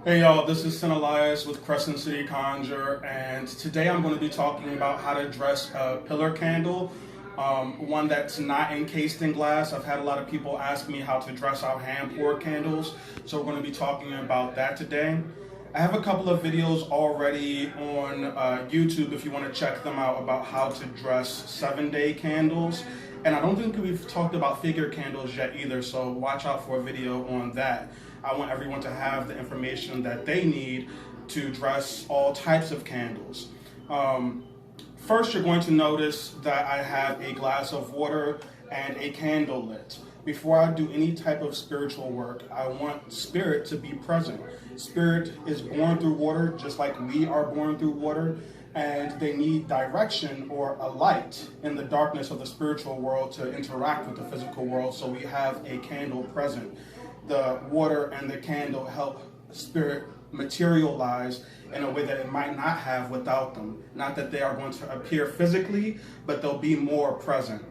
Hey y'all, this is Sin Elias with Crescent City Conjure, and today I'm going to be talking about how to dress a pillar candle, one that's not encased in glass. I've had a lot of people ask me how to dress out hand-poured candles, so we're going to be talking about that today. I have a couple of videos already on YouTube if you want to check them out about how to dress 7-day candles. And I don't think we've talked about figure candles yet either, so watch out for a video on that. I want everyone to have the information that they need to dress all types of candles. First, you're going to notice that I have a glass of water and a candle lit. Before I do any type of spiritual work, I want spirit to be present. Spirit is born through water, just like we are born through water, and they need direction or a light in the darkness of the spiritual world to interact with the physical world, so we have a candle present. The water and the candle help spirit materialize in a way that it might not have without them. Not that they are going to appear physically, but they'll be more present.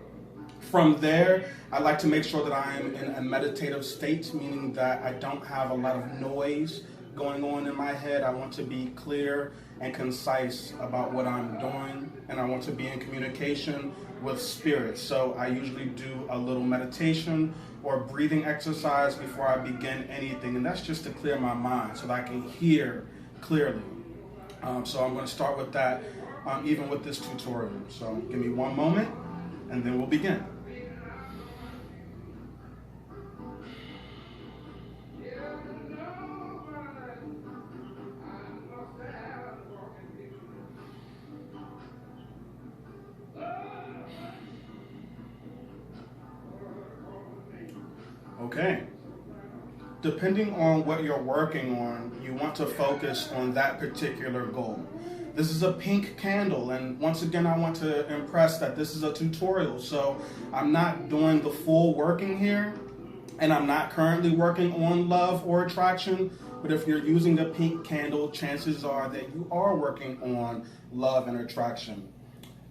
From there, I like to make sure that I am in a meditative state, meaning that I don't have a lot of noise going on in my head. I want to be clear and concise about what I'm doing, and I want to be in communication with spirit. So I usually do a little meditation or breathing exercise before I begin anything, and that's just to clear my mind so that I can hear clearly. So I'm going to start with that, even with this tutorial. So give me one moment, and then we'll begin. Okay. Depending on what you're working on, you want to focus on that particular goal. This is a pink candle, and once again, I want to impress that this is a tutorial, so I'm not doing the full working here, and I'm not currently working on love or attraction, but if you're using a pink candle, chances are that you are working on love and attraction.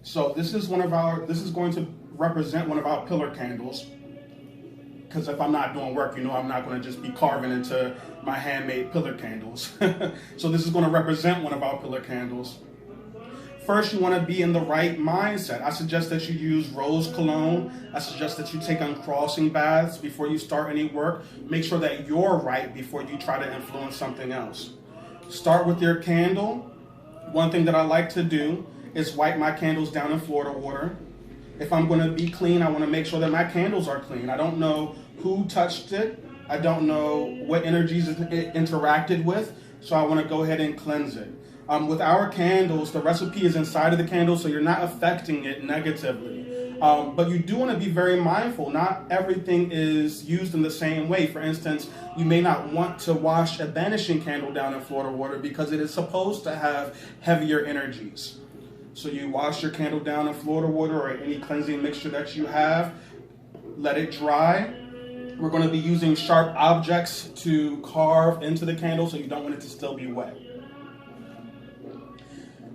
So this is going to represent one of our pillar candles. Because if I'm not doing work, I'm not going to just be carving into my handmade pillar candles. So this is going to represent one of our pillar candles. First, you want to be in the right mindset. I suggest that you use rose cologne. I suggest that you take uncrossing baths before you start any work. Make sure that you're right before you try to influence something else. Start with your candle. One thing that I like to do is wipe my candles down in Florida water. If I'm going to be clean, I want to make sure that my candles are clean. I don't know who touched it. I don't know what energies it interacted with. So I want to go ahead and cleanse it. With our candles, the recipe is inside of the candle, so you're not affecting it negatively. But you do want to be very mindful. Not everything is used in the same way. For instance, you may not want to wash a banishing candle down in Florida water because it is supposed to have heavier energies. So you wash your candle down in Florida water or any cleansing mixture that you have. Let it dry. We're going to be using sharp objects to carve into the candle, so you don't want it to still be wet.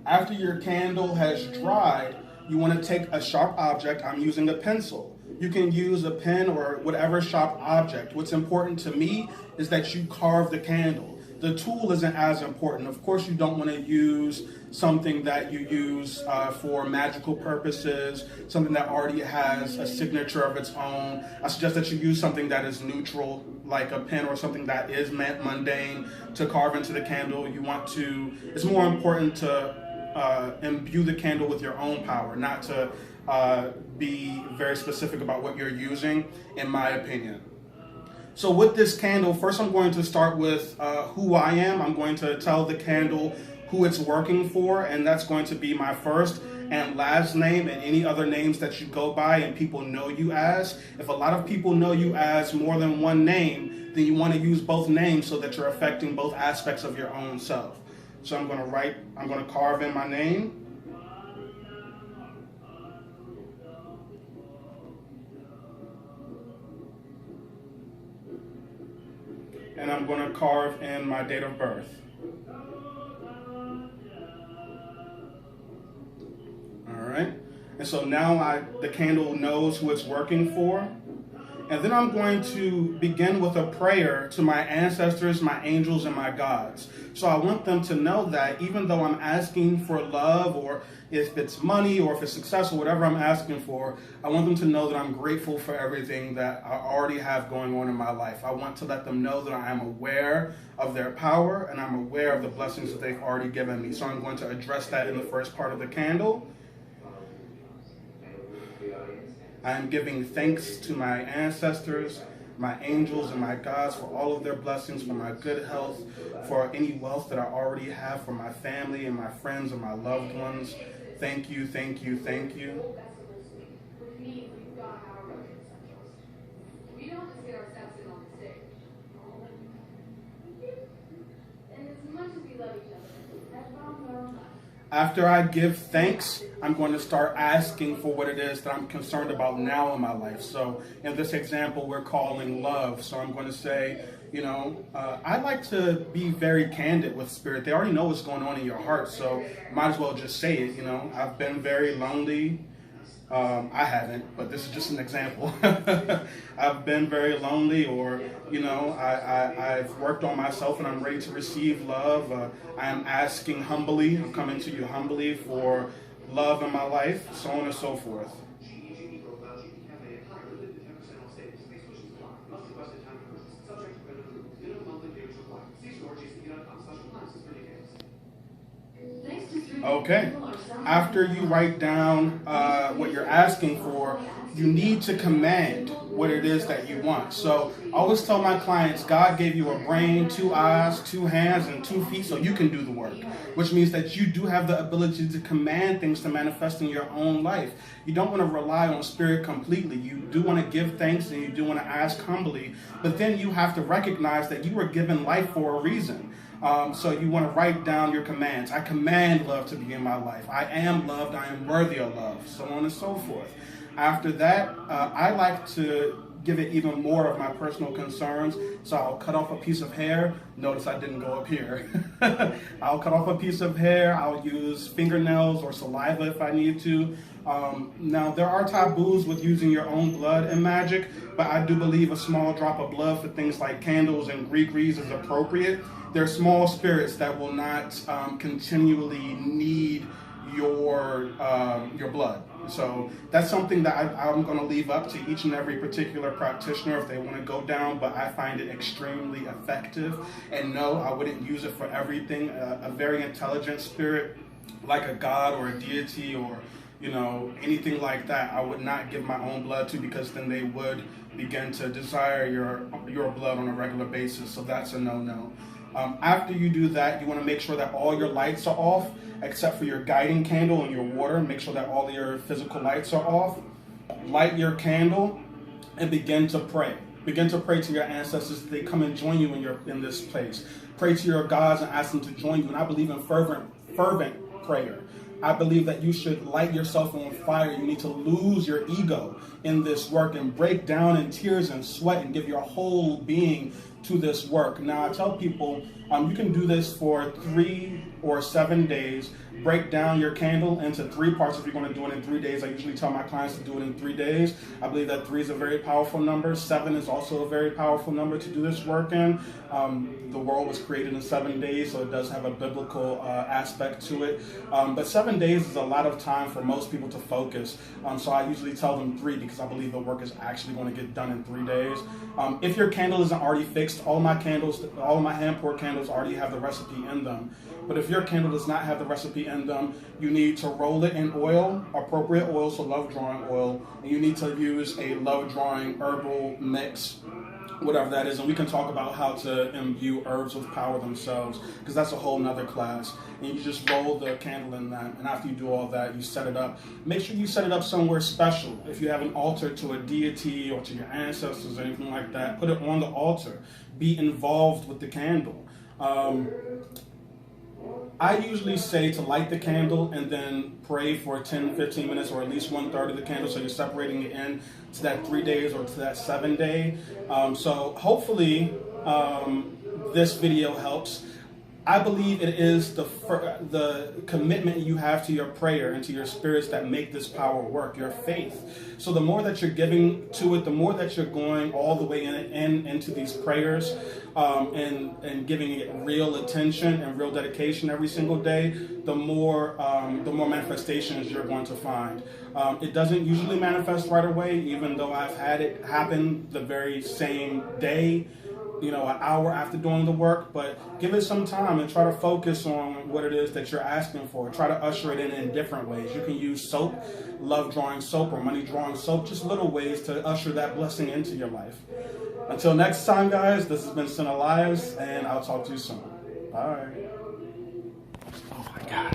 After your candle has dried, you want to take a sharp object. I'm using a pencil. You can use a pen or whatever sharp object. What's important to me is that you carve the candle. The tool isn't as important. Of course, you don't want to use something that you use for magical purposes, something that already has a signature of its own. I suggest that you use something that is neutral, like a pen or something that is mundane to carve into the candle. It's more important to imbue the candle with your own power, not to be very specific about what you're using, in my opinion. So with this candle, first I'm going to start with who I am. I'm going to tell the candle who it's working for, and that's going to be my first and last name and any other names that you go by and people know you as. If a lot of people know you as more than one name, then you want to use both names so that you're affecting both aspects of your own self. So I'm going to carve in my name. And I'm going to carve in my date of birth. All right. And so now the candle knows who it's working for. And then I'm going to begin with a prayer to my ancestors, my angels, and my gods. So I want them to know that even though I'm asking for love, or if it's money, or if it's success, or whatever I'm asking for, I want them to know that I'm grateful for everything that I already have going on in my life. I want to let them know that I am aware of their power, and I'm aware of the blessings that they've already given me. So I'm going to address that in the first part of the candle. I am giving thanks to my ancestors, my angels, and my gods for all of their blessings, for my good health, for any wealth that I already have, for my family and my friends and my loved ones. Thank you, thank you, thank you. After I give thanks, I'm going to start asking for what it is that I'm concerned about now in my life. So in this example, we're calling love. So I'm going to say, I like to be very candid with Spirit. They already know what's going on in your heart, so might as well just say it. I've been very lonely. I haven't, but this is just an example. I've been very lonely, or, I've worked on myself and I'm ready to receive love. I am asking humbly, I'm coming to you humbly for love in my life, so on and so forth. Okay. After you write down what you're asking for, you need to command what it is that you want. So I always tell my clients, God gave you a brain, 2 eyes, 2 hands, and 2 feet, so you can do the work, which means that you do have the ability to command things to manifest in your own life. You don't want to rely on Spirit completely. You do want to give thanks, and you do want to ask humbly, but then you have to recognize that you were given life for a reason. So you want to write down your commands. I command love to be in my life. I am loved. I am worthy of love, so on and so forth. After that, I like to give it even more of my personal concerns. So I'll cut off a piece of hair. Notice I didn't go up here. I'll cut off a piece of hair. I'll use fingernails or saliva if I need to. Now, there are taboos with using your own blood in magic, but I do believe a small drop of blood for things like candles and gree-grees is appropriate. They're small spirits that will not continually need your blood. So that's something that I'm going to leave up to each and every particular practitioner if they want to go down, but I find it extremely effective. And no, I wouldn't use it for everything. A very intelligent spirit, like a god or a deity or anything like that, I would not give my own blood to, because then they would begin to desire your blood on a regular basis. So that's a no-no. After you do that, you want to make sure that all your lights are off, except for your guiding candle and your water. Make sure that all your physical lights are off. Light your candle and begin to pray. Begin to pray to your ancestors that they come and join you in this place. Pray to your gods and ask them to join you. And I believe in fervent prayer. I believe that you should light yourself on fire. You need to lose your ego in this work and break down in tears and sweat and give your whole being to this work. Now, I tell people you can do this for 3 or 7 days. Break down your candle into 3 parts if you're going to do it in 3 days. I usually tell my clients to do it in 3 days. I believe that 3 is a very powerful number. 7 is also a very powerful number to do this work in. The world was created in 7 days, so it does have a biblical aspect to it. But 7 days is a lot of time for most people to focus. So I usually tell them 3 because I believe the work is actually going to get done in 3 days. If your candle isn't already fixed, all of my hand-poured candles already have the recipe in them. But if your candle does not have the recipe in them, you need to roll it in oil, appropriate oil, so love drawing oil, and you need to use a love drawing herbal mix, whatever that is. And we can talk about how to imbue herbs with power themselves, because that's a whole nother class. And you just roll the candle in that, and after you do all that, you set it up. Make sure you set it up somewhere special. If you have an altar to a deity or to your ancestors or anything like that, put it on the altar. Be involved with the candle. I usually say to light the candle and then pray for 10, 15 minutes, or at least 1/3 of the candle, so you're separating it in to that 3 days or to that 7 day. So hopefully this video helps. I believe it is the commitment you have to your prayer and to your spirits that make this power work, your faith. So the more that you're giving to it, the more that you're going all the way into these prayers and giving it real attention and real dedication every single day, the more manifestations you're going to find. It doesn't usually manifest right away, even though I've had it happen the very same day, an hour after doing the work, but give it some time and try to focus on what it is that you're asking for. Try to usher it in different ways. You can use soap, love drawing soap or money drawing soap, just little ways to usher that blessing into your life. Until next time, guys, this has been Sin Elias, and I'll talk to you soon. Bye. Oh my God.